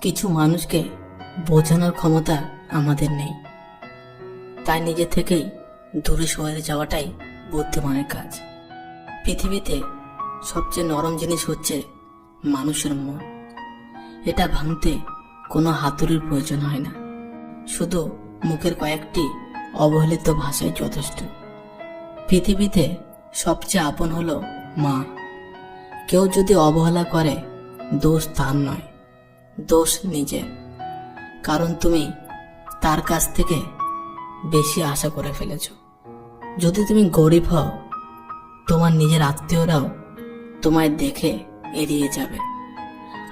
কিছু মানুষকে বোঝানোর ক্ষমতা আমাদের নেই, তাই নিজে থেকেই দূরে সরে যাওয়াটাই বুদ্ধিমানের কাজ। পৃথিবীতে সবচেয়ে নরম জিনিস হচ্ছে মানুষের মন। এটা ভাঙতে কোনো হাতুড়ির প্রয়োজন হয় না, শুধু মুখের কয়েকটি অবহেলিত ভাষায় যথেষ্ট। পৃথিবীতে সবচেয়ে আপন হলো মা। কেউ যদি অবহেলা করে, দোষ তার নয়, দোষ নিজের। কারণ তুমি তার কাছ থেকে বেশি আশা করে ফেলেছ। যদি তুমি গরিব হও, তোমার নিজের আত্মীয়রাও তোমায় দেখে এড়িয়ে যাবে।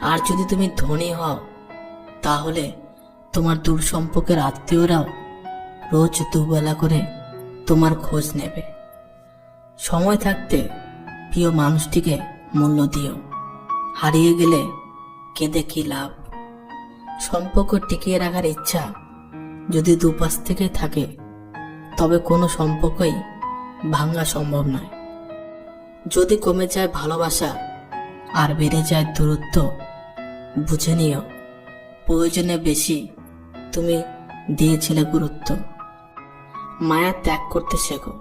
আর যদি তুমি ধনী হও, তাহলে তোমার দূর সম্পর্কের আত্মীয়রাও রোজ দুবেলা করে তোমার খোঁজ নেবে। সময় থাকতে প্রিয় মানুষটিকে মূল্য দিও, হারিয়ে গেলে কেঁদে কি লাভ। সম্পর্ক টিকিয়ে রাখার ইচ্ছা যদি দুপাশ থেকে থাকে, তবে কোনো সম্পর্কই ভাঙা সম্ভব নয়। যদি কমে যায় ভালোবাসা আর বেড়ে যায় দূরত্ব, বুঝে নিও প্রয়োজনে বেশি তুমি দিয়েছিলে গুরুত্ব। মায়া ত্যাগ করতে শেখো,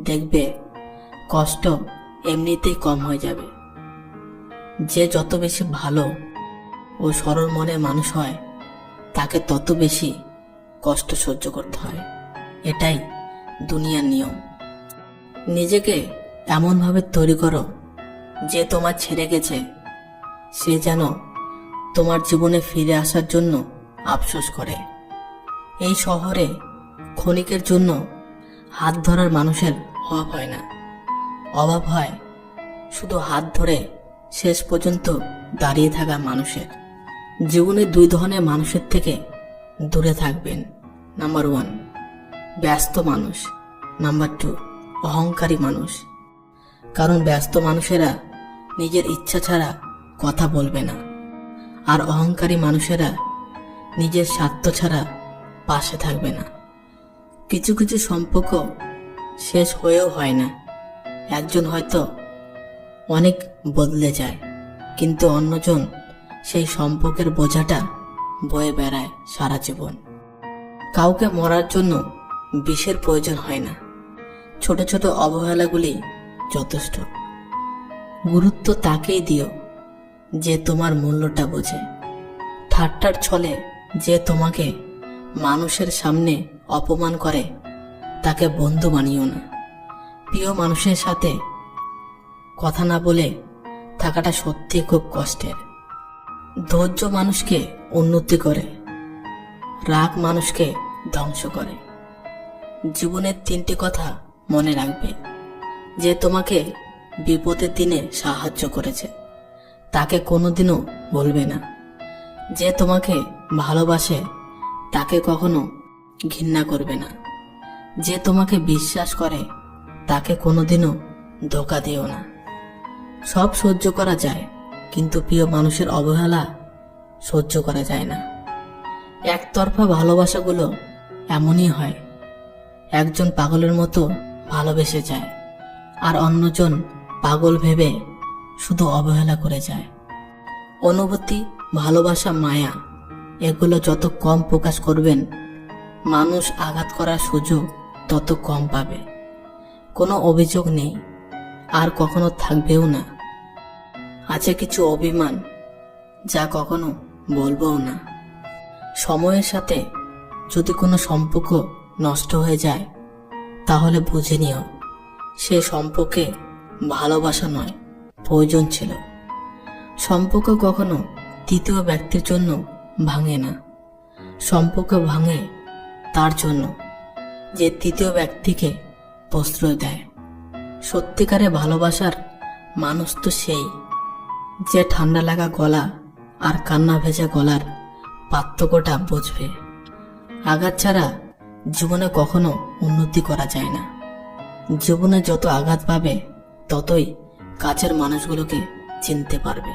দেখবে কষ্ট এমনিতেই কম হয়ে যাবে। যে যত বেশি ভালো ও সরল মনের মানুষ হয়, তাকে তত বেশি কষ্ট সহ্য করতে হয়। এটাই দুনিয়ার নিয়ম। নিজেকে এমনভাবে তৈরি করো যে তোমার ছেড়ে গেছে সে যেন তোমার জীবনে ফিরে আসার জন্য আফসোস করে। এই শহরে ক্ষণিকের জন্য হাত ধরার মানুষের অভাব হয় না, অভাব হয় শুধু হাত ধরে শেষ পর্যন্ত দাঁড়িয়ে থাকা মানুষের। জীবনে দুই ধরনের মানুষের থেকে দূরে থাকবেন। নাম্বার 1, ব্যস্ত মানুষ। নাম্বার 2, অহংকারী মানুষ। কারণ ব্যস্ত মানুষেরা নিজের ইচ্ছা ছাড়া কথা বলবে না, আর অহংকারী মানুষেরা নিজের স্বার্থ ছাড়া পাশে থাকবে না। কিছু কিছু সম্পর্ক শেষ হয়েও হয় না। একজন হয়তো অনেক বদলে যায়, কিন্তু অন্যজন সেই সম্পর্কের বোঝাটা বয়ে বেড়ায় সারা জীবন। কাউকে মরার জন্য বিষের প্রয়োজন হয় না, ছোট ছোট অবহেলাগুলি যথেষ্ট। গুরুত্ব তাকেই দিও যে তোমার মূল্যটা বোঝে। ঠাট্টার ছলে যে তোমাকে মানুষের সামনে অপমান করে, তাকে বন্ধু বানিও না। প্রিয় মানুষের সাথে কথা না বলে থাকাটা সত্যি খুব কষ্টের। ধৈর্য মানুষকে উন্নতি করে, রাগ মানুষকে ধ্বংস করে। জীবনের 3টি কথা মনে রাখবে। যে তোমাকে বিপদের দিনে সাহায্য করেছে, তাকে কোনোদিনও ভুলবে না। যে তোমাকে ভালোবাসে, তাকে কখনো ঘৃণা করবে না। যে তোমাকে বিশ্বাস করে, তাকে কোনোদিনও ধোঁকা দিও না। সব সহ্য করা যায়, কিন্তু প্রিয় মানুষের অবহেলা সহ্য করা যায় না। একতরফা ভালোবাসাগুলো এমনই হয়, একজন পাগলের মতো ভালোবেসে যায়, আর অন্যজন পাগল ভেবে শুধু অবহেলা করে যায়। অনুভূতি, ভালোবাসা, মায়া এগুলো যত কম প্রকাশ করবেন, মানুষ আঘাত করার সুযোগ তত কম পাবে। কোনো অভিযোগ নেই, আর কখনো থাকবেও না। আছে কিছু অভিমান, যা কখনো বলবও না। সময়ের সাথে যদি কোনো সম্পর্ক নষ্ট হয়ে যায়, তাহলে বুঝে নিও সে সম্পর্কে ভালোবাসা নয়, প্রয়োজন ছিল। সম্পর্ক কখনো তৃতীয় ব্যক্তির জন্য ভাঙে না। সম্পর্ক ভাঙে তার জন্য যে তৃতীয় ব্যক্তিকে প্রশ্রয় দেয়। সত্যিকারে ভালোবাসার মানুষ তো সেই, যে ঠান্ডা লাগা গলা আর কান্না ভেজা গলার পার্থক্যটা বুঝবে। আঘাত ছাড়া জীবনে কখনো উন্নতি করা যায় না। জীবনে যত আঘাত পাবে, ততই কাছের মানুষগুলোকে চিনতে পারবে।